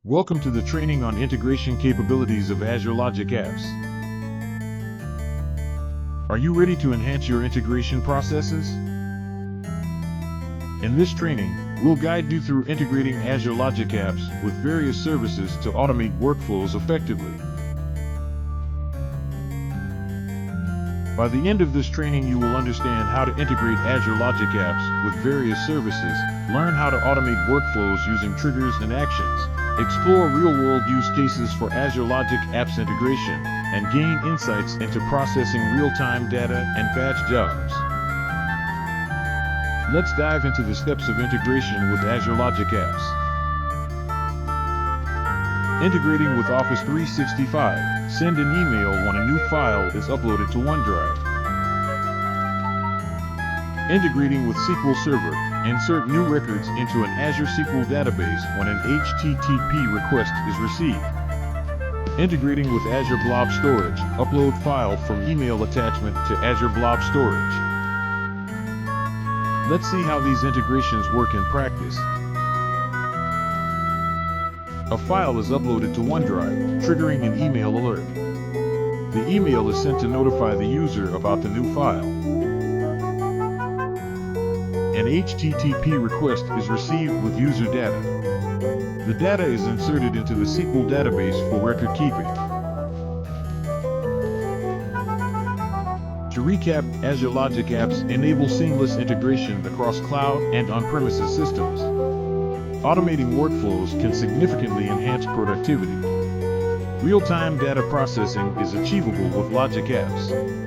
Welcome to the training on integration capabilities of Azure Logic Apps. Are you ready to enhance your integration processes? In this training, we'll guide you through integrating Azure Logic Apps with various services to automate workflows effectively. By the end of this training, you will understand how to integrate Azure Logic Apps with various services, learn how to automate workflows using triggers and actions, explore real-world use cases for Azure Logic Apps integration, and gain insights into processing real-time data and batch jobs. Let's dive into the steps of integration with Azure Logic Apps. Integrating with Office 365. Send an email when a new file is uploaded to OneDrive. Integrating with SQL Server. Insert new records into an Azure SQL database when an HTTP request is received. Integrating with Azure Blob Storage. Upload file from email attachment to Azure Blob Storage. Let's see how these integrations work in practice. A file is uploaded to OneDrive, triggering an email alert. The email is sent to notify the user about the new file. An HTTP request is received with user data. The data is inserted into the SQL database for record keeping. To recap, Azure Logic Apps enable seamless integration across cloud and on-premises systems. Automating workflows can significantly enhance productivity. Real-time data processing is achievable with Logic Apps.